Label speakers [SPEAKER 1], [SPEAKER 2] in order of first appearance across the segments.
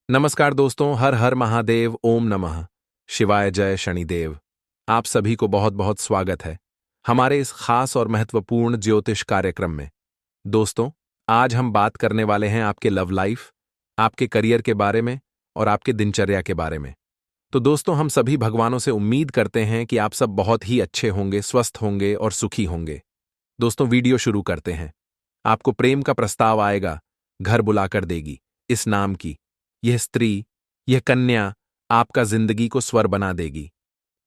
[SPEAKER 1] नमस्कार दोस्तों, हर हर महादेव, ओम नमः शिवाय, जय शनिदेव। आप सभी को बहुत बहुत स्वागत है हमारे इस खास और महत्वपूर्ण ज्योतिष कार्यक्रम में। दोस्तों, आज हम बात करने वाले हैं आपके लव लाइफ, आपके करियर के बारे में और आपके दिनचर्या के बारे में। तो दोस्तों, हम सभी भगवानों से उम्मीद करते हैं कि आप सब बहुत ही अच्छे होंगे, स्वस्थ होंगे और सुखी होंगे। दोस्तों, वीडियो शुरू करते हैं। आपको प्रेम का प्रस्ताव आएगा, घर बुलाकर देगी इस नाम की यह स्त्री, यह कन्या आपका जिंदगी को स्वर बना देगी।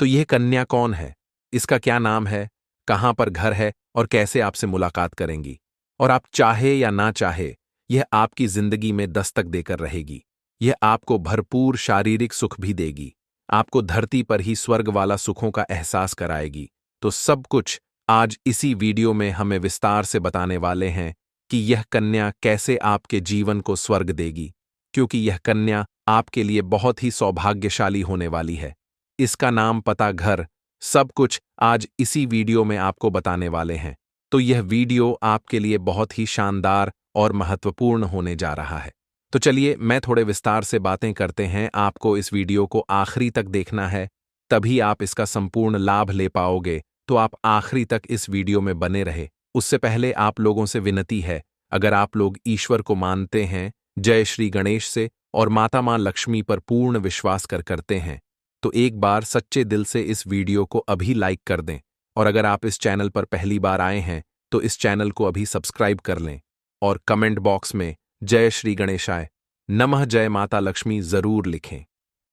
[SPEAKER 1] तो यह कन्या कौन है, इसका क्या नाम है, कहां पर घर है और कैसे आपसे मुलाकात करेंगी, और आप चाहे या ना चाहे यह आपकी जिंदगी में दस्तक देकर रहेगी। यह आपको भरपूर शारीरिक सुख भी देगी, आपको धरती पर ही स्वर्ग वाला सुखों का एहसास कराएगी। तो सब कुछ आज इसी वीडियो में हमें विस्तार से बताने वाले हैं कि यह कन्या कैसे आपके जीवन को स्वर्ग देगी, क्योंकि यह कन्या आपके लिए बहुत ही सौभाग्यशाली होने वाली है। इसका नाम, पता, घर, सब कुछ आज इसी वीडियो में आपको बताने वाले हैं। तो यह वीडियो आपके लिए बहुत ही शानदार और महत्वपूर्ण होने जा रहा है। तो चलिए, मैं थोड़े विस्तार से बातें करते हैं। आपको इस वीडियो को आखिरी तक देखना है, तभी आप इसका संपूर्ण लाभ ले पाओगे। तो आप आखिरी तक इस वीडियो में बने रहे। उससे पहले आप लोगों से विनती है, अगर आप लोग ईश्वर को मानते हैं, जय श्री गणेश से और माता मां लक्ष्मी पर पूर्ण विश्वास करते हैं, तो एक बार सच्चे दिल से इस वीडियो को अभी लाइक कर दें। और अगर आप इस चैनल पर पहली बार आए हैं तो इस चैनल को अभी सब्सक्राइब कर लें और कमेंट बॉक्स में जय श्री गणेशाय नमः, जय माता लक्ष्मी जरूर लिखें।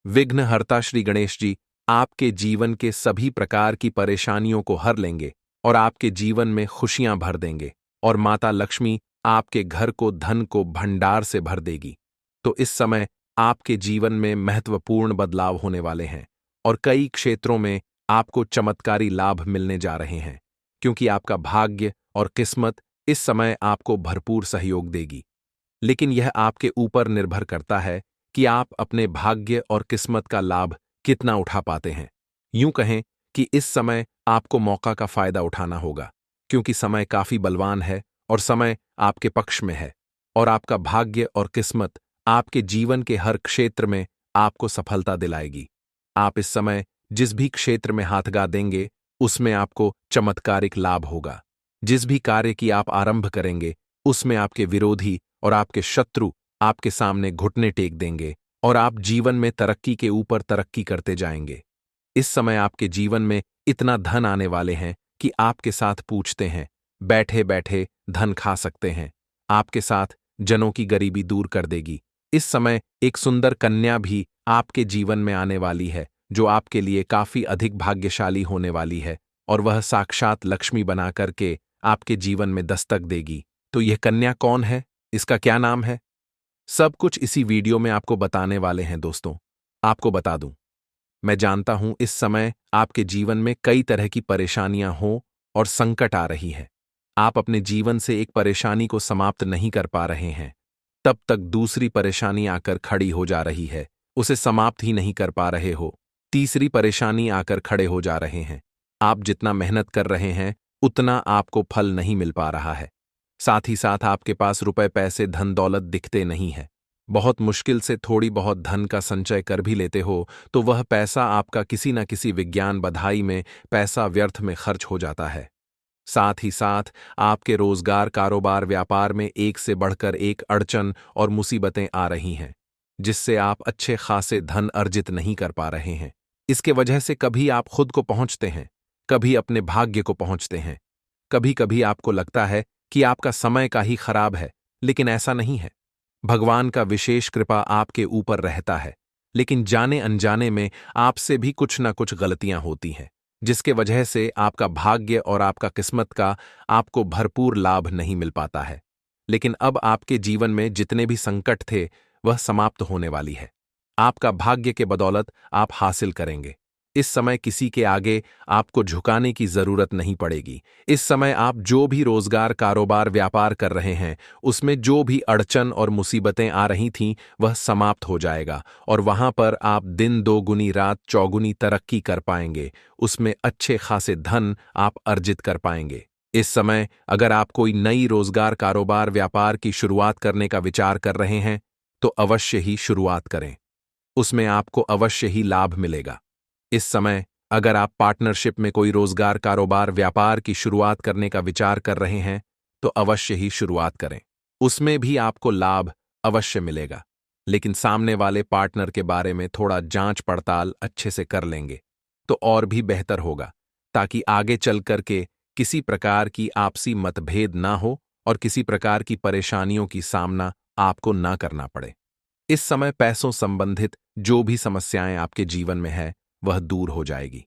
[SPEAKER 1] विघ्नहर्ता श्री गणेश जी आपके जीवन के सभी प्रकार की परेशानियों को हर लेंगे और आपके जीवन में खुशियां भर देंगे, और माता लक्ष्मी आपके घर को धन को भंडार से भर देगी। तो इस समय आपके जीवन में महत्वपूर्ण बदलाव होने वाले हैं और कई क्षेत्रों में आपको चमत्कारी लाभ मिलने जा रहे हैं, क्योंकि आपका भाग्य और किस्मत इस समय आपको भरपूर सहयोग देगी। लेकिन यह आपके ऊपर निर्भर करता है कि आप अपने भाग्य और किस्मत का लाभ कितना उठा पाते हैं। यूं कहें कि इस समय आपको मौका का फायदा उठाना होगा, क्योंकि समय काफी बलवान है और समय आपके पक्ष में है, और आपका भाग्य और किस्मत आपके जीवन के हर क्षेत्र में आपको सफलता दिलाएगी। आप इस समय जिस भी क्षेत्र में हाथगा देंगे, उसमें आपको चमत्कारिक लाभ होगा। जिस भी कार्य की आप आरंभ करेंगे, उसमें आपके विरोधी और आपके शत्रु आपके सामने घुटने टेक देंगे और आप जीवन में तरक्की के ऊपर तरक्की करते जाएंगे। इस समय आपके जीवन में इतना धन आने वाले हैं कि आपके साथ पूछते हैं, बैठे बैठे धन खा सकते हैं। आपके साथ जनों की गरीबी दूर कर देगी। इस समय एक सुंदर कन्या भी आपके जीवन में आने वाली है, जो आपके लिए काफी अधिक भाग्यशाली होने वाली है, और वह साक्षात लक्ष्मी बना करके आपके जीवन में दस्तक देगी। तो यह कन्या कौन है, इसका क्या नाम है, सब कुछ इसी वीडियो में आपको बताने वाले हैं। दोस्तों, आपको बता दूं, मैं जानता हूं इस समय आपके जीवन में कई तरह की परेशानियां हो और संकट आ रही है। आप अपने जीवन से एक परेशानी को समाप्त नहीं कर पा रहे हैं, तब तक दूसरी परेशानी आकर खड़ी हो जा रही है, उसे समाप्त ही नहीं कर पा रहे हो, तीसरी परेशानी आकर खड़े हो जा रहे हैं। आप जितना मेहनत कर रहे हैं उतना आपको फल नहीं मिल पा रहा है। साथ ही साथ आपके पास रुपए पैसे धन दौलत दिखते नहीं है। बहुत मुश्किल से थोड़ी बहुत धन का संचय कर भी लेते हो तो वह पैसा आपका किसी न किसी विज्ञान बधाई में पैसा व्यर्थ में खर्च हो जाता है। साथ ही साथ आपके रोजगार, कारोबार, व्यापार में एक से बढ़कर एक अड़चन और मुसीबतें आ रही हैं, जिससे आप अच्छे खासे धन अर्जित नहीं कर पा रहे हैं। इसके वजह से कभी आप खुद को पहुंचते हैं, कभी अपने भाग्य को पहुंचते हैं। कभी कभी आपको लगता है कि आपका समय का ही खराब है, लेकिन ऐसा नहीं है। भगवान का विशेष कृपा आपके ऊपर रहता है, लेकिन जाने अनजाने में आपसे भी कुछ न कुछ गलतियां होती हैं, जिसके वजह से आपका भाग्य और आपका किस्मत का आपको भरपूर लाभ नहीं मिल पाता है। लेकिन अब आपके जीवन में जितने भी संकट थे वह समाप्त होने वाली है। आपका भाग्य के बदौलत आप हासिल करेंगे। इस समय किसी के आगे आपको झुकाने की जरूरत नहीं पड़ेगी। इस समय आप जो भी रोजगार, कारोबार, व्यापार कर रहे हैं, उसमें जो भी अड़चन और मुसीबतें आ रही थीं वह समाप्त हो जाएगा, और वहां पर आप दिन दोगुनी रात चौगुनी तरक्की कर पाएंगे। उसमें अच्छे खासे धन आप अर्जित कर पाएंगे। इस समय अगर आप कोई नई रोजगार, कारोबार, व्यापार की शुरुआत करने का विचार कर रहे हैं तो अवश्य ही शुरुआत करें। उसमें आपको अवश्य ही लाभ मिलेगा। इस समय अगर आप पार्टनरशिप में कोई रोजगार, कारोबार, व्यापार की शुरुआत करने का विचार कर रहे हैं तो अवश्य ही शुरुआत करें। उसमें भी आपको लाभ अवश्य मिलेगा, लेकिन सामने वाले पार्टनर के बारे में थोड़ा जांच पड़ताल अच्छे से कर लेंगे तो और भी बेहतर होगा, ताकि आगे चल करके किसी प्रकार की आपसी मतभेद ना हो और किसी प्रकार की परेशानियों की सामना आपको ना करना पड़े। इस समय पैसों संबंधित जो भी समस्याएं आपके जीवन में है वह दूर हो जाएगी।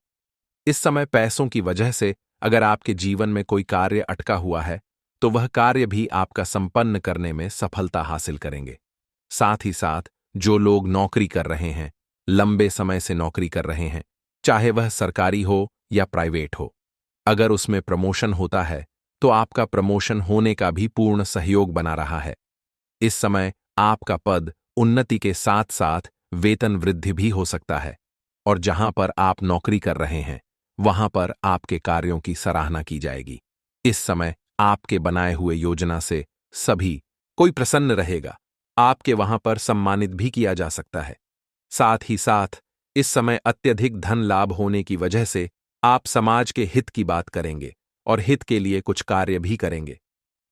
[SPEAKER 1] इस समय पैसों की वजह से अगर आपके जीवन में कोई कार्य अटका हुआ है तो वह कार्य भी आपका संपन्न करने में सफलता हासिल करेंगे। साथ ही साथ जो लोग नौकरी कर रहे हैं, लंबे समय से नौकरी कर रहे हैं, चाहे वह सरकारी हो या प्राइवेट हो, अगर उसमें प्रमोशन होता है तो आपका प्रमोशन होने का भी पूर्ण सहयोग बना रहा है। इस समय आपका पद उन्नति के साथ साथ वेतन वृद्धि भी हो सकता है, और जहां पर आप नौकरी कर रहे हैं वहां पर आपके कार्यों की सराहना की जाएगी। इस समय आपके बनाए हुए योजना से सभी कोई प्रसन्न रहेगा, आपके वहां पर सम्मानित भी किया जा सकता है। साथ ही साथ इस समय अत्यधिक धन लाभ होने की वजह से आप समाज के हित की बात करेंगे और हित के लिए कुछ कार्य भी करेंगे।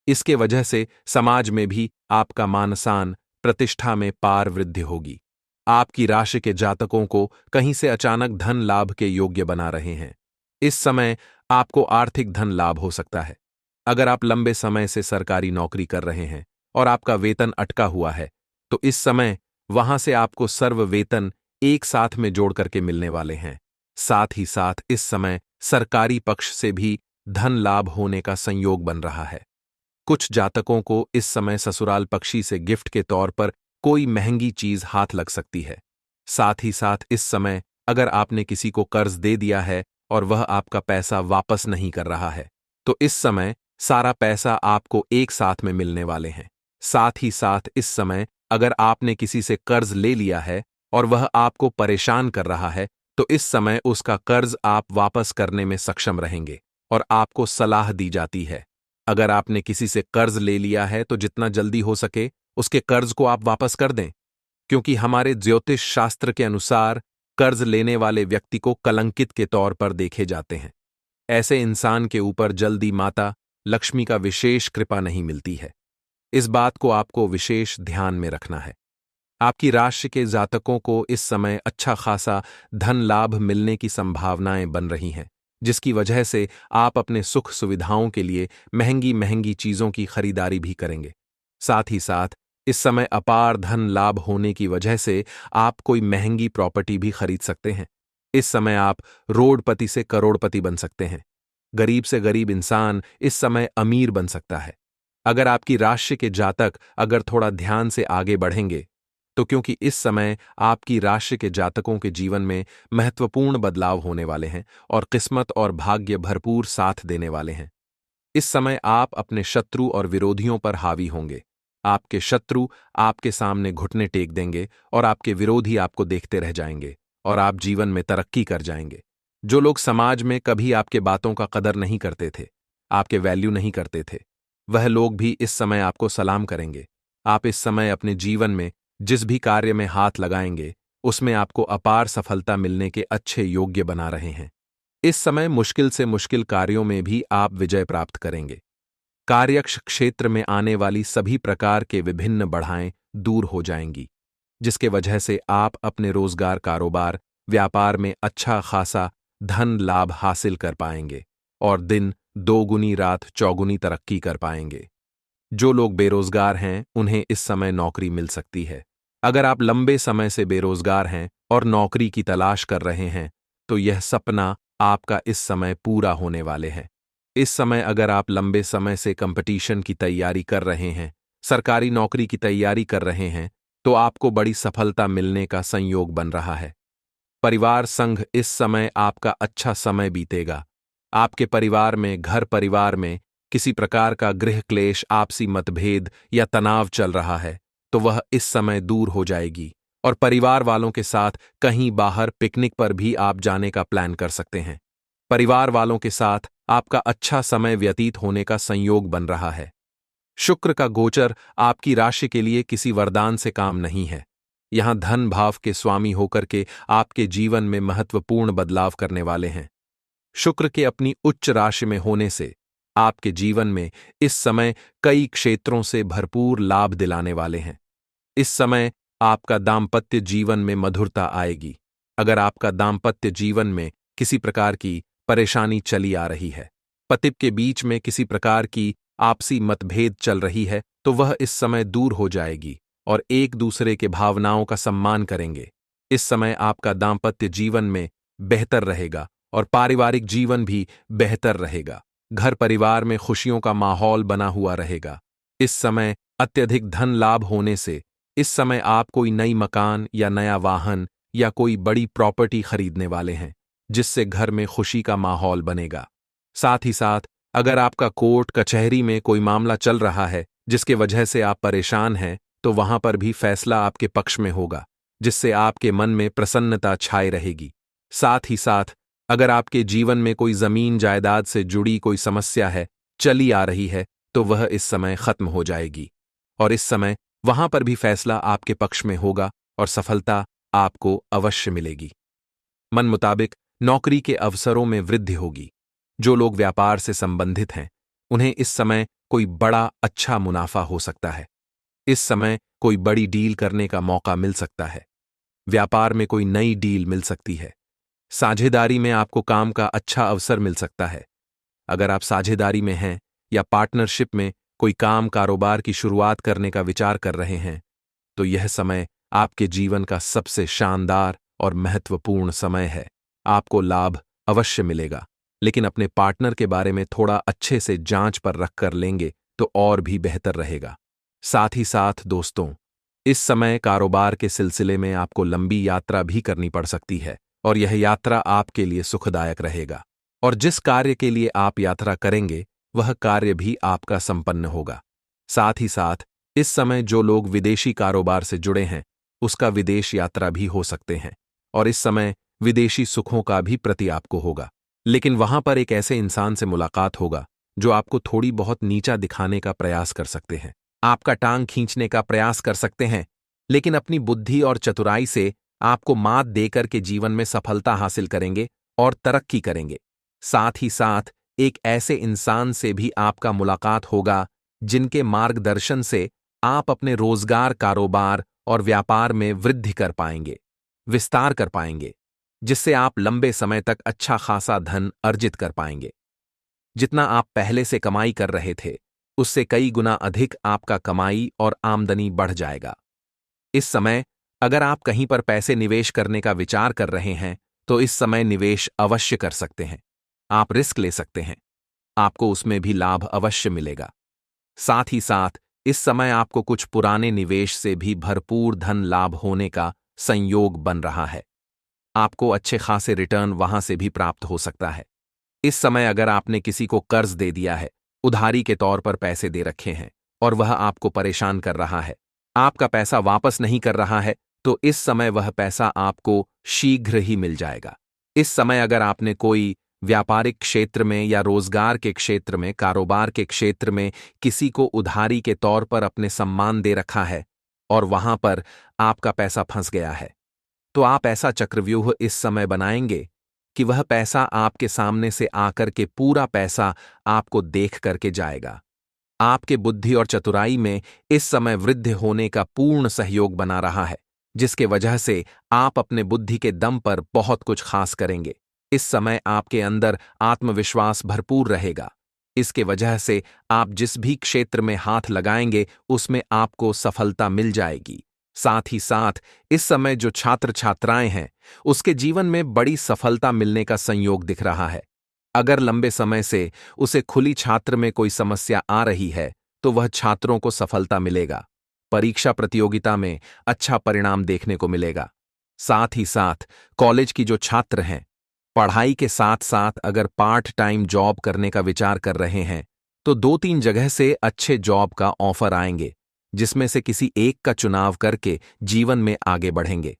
[SPEAKER 1] इसके वजह से समाज में भी आपका मान-सान, प्रतिष्ठा में पार वृद्धि होगी। आपकी राशि के जातकों को कहीं से अचानक धन लाभ के योग्य बना रहे हैं। इस समय आपको आर्थिक धन लाभ हो सकता है। अगर आप लंबे समय से सरकारी नौकरी कर रहे हैं और आपका वेतन अटका हुआ है तो इस समय वहां से आपको सर्व वेतन एक साथ में जोड़ करके मिलने वाले हैं। साथ ही साथ इस समय सरकारी पक्ष से भी धन लाभ होने का संयोग बन रहा है। कुछ जातकों को इस समय ससुराल पक्षी से गिफ्ट के तौर पर कोई महंगी चीज हाथ लग सकती है। साथ ही साथ इस समय अगर आपने किसी को कर्ज दे दिया है और वह आपका पैसा वापस नहीं कर रहा है तो इस समय सारा पैसा आपको एक साथ में मिलने वाले हैं। साथ ही साथ इस समय अगर आपने किसी से कर्ज ले लिया है और वह आपको परेशान कर रहा है तो इस समय उसका कर्ज आप वापस करने में सक्षम रहेंगे और आपको सलाह दी जाती है, अगर आपने किसी से कर्ज ले लिया है तो जितना जल्दी हो सके उसके कर्ज को आप वापस कर दें, क्योंकि हमारे ज्योतिष शास्त्र के अनुसार कर्ज लेने वाले व्यक्ति को कलंकित के तौर पर देखे जाते हैं। ऐसे इंसान के ऊपर जल्दी माता लक्ष्मी का विशेष कृपा नहीं मिलती है। इस बात को आपको विशेष ध्यान में रखना है। आपकी राशि के जातकों को इस समय अच्छा खासा धन लाभ मिलने की संभावनाएं बन रही हैं, जिसकी वजह से आप अपने सुख सुविधाओं के लिए महंगी महंगी चीजों की खरीदारी भी करेंगे। साथ ही साथ इस समय अपार धन लाभ होने की वजह से आप कोई महंगी प्रॉपर्टी भी खरीद सकते हैं। इस समय आप रोडपति से करोड़पति बन सकते हैं। गरीब से गरीब इंसान इस समय अमीर बन सकता है। अगर आपकी राशि के जातक अगर थोड़ा ध्यान से आगे बढ़ेंगे तो क्योंकि इस समय आपकी राशि के जातकों के जीवन में महत्वपूर्ण बदलाव होने वाले हैं और किस्मत और भाग्य भरपूर साथ देने वाले हैं। इस समय आप अपने शत्रु और विरोधियों पर हावी होंगे। आपके शत्रु आपके सामने घुटने टेक देंगे और आपके विरोधी आपको देखते रह जाएंगे और आप जीवन में तरक्की कर जाएंगे। जो लोग समाज में कभी आपके बातों का कदर नहीं करते थे, आपके वैल्यू नहीं करते थे, वह लोग भी इस समय आपको सलाम करेंगे। आप इस समय अपने जीवन में जिस भी कार्य में हाथ लगाएंगे उसमें आपको अपार सफलता मिलने के अच्छे योग्य बना रहे हैं। इस समय मुश्किल से मुश्किल कार्यों में भी आप विजय प्राप्त करेंगे। कार्यक्ष क्षेत्र में आने वाली सभी प्रकार के विभिन्न बाधाएं दूर हो जाएंगी, जिसके वजह से आप अपने रोजगार, कारोबार, व्यापार में अच्छा खासा धन लाभ हासिल कर पाएंगे और दिन दोगुनी रात चौगुनी तरक्की कर पाएंगे। जो लोग बेरोजगार हैं उन्हें इस समय नौकरी मिल सकती है। अगर आप लंबे समय से बेरोजगार हैं और नौकरी की तलाश कर रहे हैं तो यह सपना आपका इस समय पूरा होने वाले है। इस समय अगर आप लंबे समय से कंपटीशन की तैयारी कर रहे हैं, सरकारी नौकरी की तैयारी कर रहे हैं तो आपको बड़ी सफलता मिलने का संयोग बन रहा है। परिवार संघ इस समय आपका अच्छा समय बीतेगा। आपके परिवार में, घर परिवार में किसी प्रकार का गृह क्लेश, आपसी मतभेद या तनाव चल रहा है तो वह इस समय दूर हो जाएगी और परिवार वालों के साथ कहीं बाहर पिकनिक पर भी आप जाने का प्लान कर सकते हैं। परिवार वालों के साथ आपका अच्छा समय व्यतीत होने का संयोग बन रहा है। शुक्र का गोचर आपकी राशि के लिए किसी वरदान से काम नहीं है। यहां धन भाव के स्वामी होकर के आपके जीवन में महत्वपूर्ण बदलाव करने वाले हैं। शुक्र के अपनी उच्च राशि में होने से आपके जीवन में इस समय कई क्षेत्रों से भरपूर लाभ दिलाने वाले हैं। इस समय आपका दाम्पत्य जीवन में मधुरता आएगी। अगर आपका दाम्पत्य जीवन में किसी प्रकार की परेशानी चली आ रही है, पति के बीच में किसी प्रकार की आपसी मतभेद चल रही है, तो वह इस समय दूर हो जाएगी और एक दूसरे के भावनाओं का सम्मान करेंगे। इस समय आपका दाम्पत्य जीवन में बेहतर रहेगा और पारिवारिक जीवन भी बेहतर रहेगा। घर परिवार में खुशियों का माहौल बना हुआ रहेगा। इस समय अत्यधिक धन लाभ होने से इस समय आप कोई नई मकान या नया वाहन या कोई बड़ी प्रॉपर्टी खरीदने वाले हैं, जिससे घर में खुशी का माहौल बनेगा। साथ ही साथ अगर आपका कोर्ट कचहरी में कोई मामला चल रहा है जिसके वजह से आप परेशान हैं, तो वहां पर भी फैसला आपके पक्ष में होगा, जिससे आपके मन में प्रसन्नता छाई रहेगी। साथ ही साथ अगर आपके जीवन में कोई जमीन जायदाद से जुड़ी कोई समस्या है, चली आ रही है, तो वह इस समय खत्म हो जाएगी और इस समय वहां पर भी फैसला आपके पक्ष में होगा और सफलता आपको अवश्य मिलेगी। मन मुताबिक नौकरी के अवसरों में वृद्धि होगी। जो लोग व्यापार से संबंधित हैं, उन्हें इस समय कोई बड़ा अच्छा मुनाफा हो सकता है। इस समय कोई बड़ी डील करने का मौका मिल सकता है। व्यापार में कोई नई डील मिल सकती है। साझेदारी में आपको काम का अच्छा अवसर मिल सकता है। अगर आप साझेदारी में हैं या पार्टनरशिप में कोई काम कारोबार की शुरुआत करने का विचार कर रहे हैं, तो यह समय आपके जीवन का सबसे शानदार और महत्वपूर्ण समय है। आपको लाभ अवश्य मिलेगा, लेकिन अपने पार्टनर के बारे में थोड़ा अच्छे से जांच पर रख कर लेंगे तो और भी बेहतर रहेगा। साथ ही साथ दोस्तों, इस समय कारोबार के सिलसिले में आपको लंबी यात्रा भी करनी पड़ सकती है और यह यात्रा आपके लिए सुखदायक रहेगा। और जिस कार्य के लिए आप यात्रा करेंगे, वह कार्य भी आपका संपन्न होगा। साथ ही साथ इस समय जो लोग विदेशी कारोबार से जुड़े हैं, उसका विदेश यात्रा भी हो सकते हैं और इस समय विदेशी सुखों का भी प्रति आपको होगा। लेकिन वहां पर एक ऐसे इंसान से मुलाकात होगा जो आपको थोड़ी बहुत नीचा दिखाने का प्रयास कर सकते हैं, आपका टांग खींचने का प्रयास कर सकते हैं, लेकिन अपनी बुद्धि और चतुराई से आपको मात देकर के जीवन में सफलता हासिल करेंगे और तरक्की करेंगे। साथ ही साथ एक ऐसे इंसान से भी आपका मुलाकात होगा जिनके मार्गदर्शन से आप अपने रोजगार, कारोबार और व्यापार में वृद्धि कर पाएंगे, विस्तार कर पाएंगे, जिससे आप लंबे समय तक अच्छा खासा धन अर्जित कर पाएंगे। जितना आप पहले से कमाई कर रहे थे, उससे कई गुना अधिक आपका कमाई और आमदनी बढ़ जाएगा। इस समय अगर आप कहीं पर पैसे निवेश करने का विचार कर रहे हैं, तो इस समय निवेश अवश्य कर सकते हैं। आप रिस्क ले सकते हैं, आपको उसमें भी लाभ अवश्य मिलेगा। साथ ही साथ इस समय आपको कुछ पुराने निवेश से भी भरपूर धन लाभ होने का संयोग बन रहा है। आपको अच्छे खासे रिटर्न वहां से भी प्राप्त हो सकता है। इस समय अगर आपने किसी को कर्ज दे दिया है, उधारी के तौर पर पैसे दे रखे हैं और वह आपको परेशान कर रहा है, आपका पैसा वापस नहीं कर रहा है, तो इस समय वह पैसा आपको शीघ्र ही मिल जाएगा। इस समय अगर आपने कोई व्यापारिक क्षेत्र में या रोजगार के क्षेत्र में, कारोबार के क्षेत्र में किसी को उधारी के तौर पर अपने सम्मान दे रखा है और वहां पर आपका पैसा फंस गया है, तो आप ऐसा चक्रव्यूह इस समय बनाएंगे कि वह पैसा आपके सामने से आकर के पूरा पैसा आपको देख करके जाएगा। आपके बुद्धि और चतुराई में इस समय वृद्धि होने का पूर्ण सहयोग बना रहा है, जिसके वजह से आप अपने बुद्धि के दम पर बहुत कुछ खास करेंगे। इस समय आपके अंदर आत्मविश्वास भरपूर रहेगा। इसके वजह से आप जिस भी क्षेत्र में हाथ लगाएंगे, उसमें आपको सफलता मिल जाएगी। साथ ही साथ इस समय जो छात्र छात्राएं हैं, उसके जीवन में बड़ी सफलता मिलने का संयोग दिख रहा है। अगर लंबे समय से उसे खुली छात्र में कोई समस्या आ रही है, तो वह छात्रों को सफलता मिलेगा। परीक्षा प्रतियोगिता में अच्छा परिणाम देखने को मिलेगा। साथ ही साथ कॉलेज की जो छात्र हैं, पढ़ाई के साथ साथ अगर पार्ट टाइम जॉब करने का विचार कर रहे हैं, तो 2-3 जगह से अच्छे जॉब का ऑफर आएंगे, जिसमें से किसी एक का चुनाव करके जीवन में आगे बढ़ेंगे।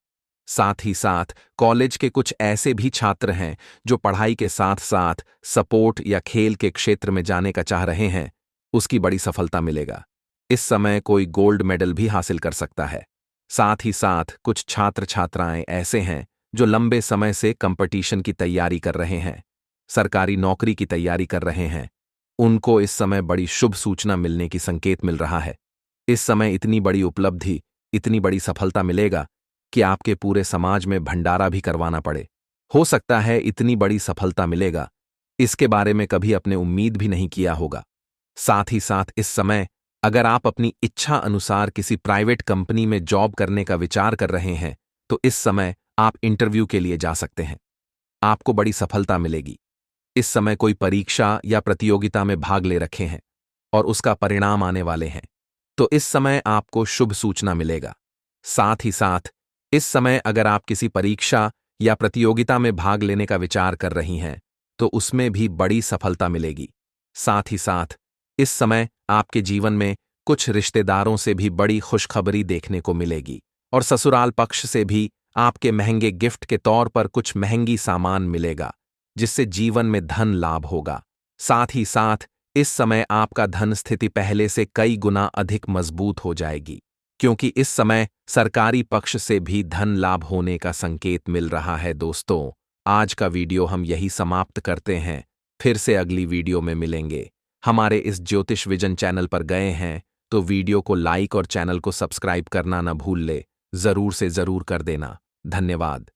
[SPEAKER 1] साथ ही साथ कॉलेज के कुछ ऐसे भी छात्र हैं जो पढ़ाई के साथ साथ सपोर्ट या खेल के क्षेत्र में जाने का चाह रहे हैं, उसकी बड़ी सफलता मिलेगा। इस समय कोई गोल्ड मेडल भी हासिल कर सकता है। साथ ही साथ कुछ छात्र छात्राएं ऐसे हैं जो लंबे समय से कंपटीशन की तैयारी कर रहे हैं, सरकारी नौकरी की तैयारी कर रहे हैं। उनको इस समय बड़ी शुभ सूचना मिलने की संकेत मिल रहा है। इस समय इतनी बड़ी उपलब्धि, इतनी बड़ी सफलता मिलेगा कि आपके पूरे समाज में भंडारा भी करवाना पड़े। हो सकता है इतनी बड़ी सफलता मिलेगा, इसके बारे में कभी अपने उम्मीद भी नहीं किया होगा। साथ ही साथ इस समय अगर आप अपनी इच्छा अनुसार किसी प्राइवेट कंपनी में जॉब करने का विचार कर रहे हैं, तो इस समय आप इंटरव्यू के लिए जा सकते हैं। आपको बड़ी सफलता मिलेगी। इस समय कोई परीक्षा या प्रतियोगिता में भाग ले रखे हैं और उसका परिणाम आने वाले हैं, तो इस समय आपको शुभ सूचना मिलेगा। साथ ही साथ इस समय अगर आप किसी परीक्षा या प्रतियोगिता में भाग लेने का विचार कर रही हैं, तो उसमें भी बड़ी सफलता मिलेगी। साथ ही साथ इस समय आपके जीवन में कुछ रिश्तेदारों से भी बड़ी खुशखबरी देखने को मिलेगी और ससुराल पक्ष से भी आपके महंगे गिफ्ट के तौर पर कुछ महंगी सामान मिलेगा, जिससे जीवन में धन लाभ होगा। साथ ही साथ इस समय आपका धन स्थिति पहले से कई गुना अधिक मजबूत हो जाएगी, क्योंकि इस समय सरकारी पक्ष से भी धन लाभ होने का संकेत मिल रहा है। दोस्तों, आज का वीडियो हम यही समाप्त करते हैं। फिर से अगली वीडियो में मिलेंगे। हमारे इस ज्योतिष विजन चैनल पर गए हैं तो वीडियो को लाइक और चैनल को सब्सक्राइब करना न भूल ले। जरूर से जरूर कर देना। धन्यवाद।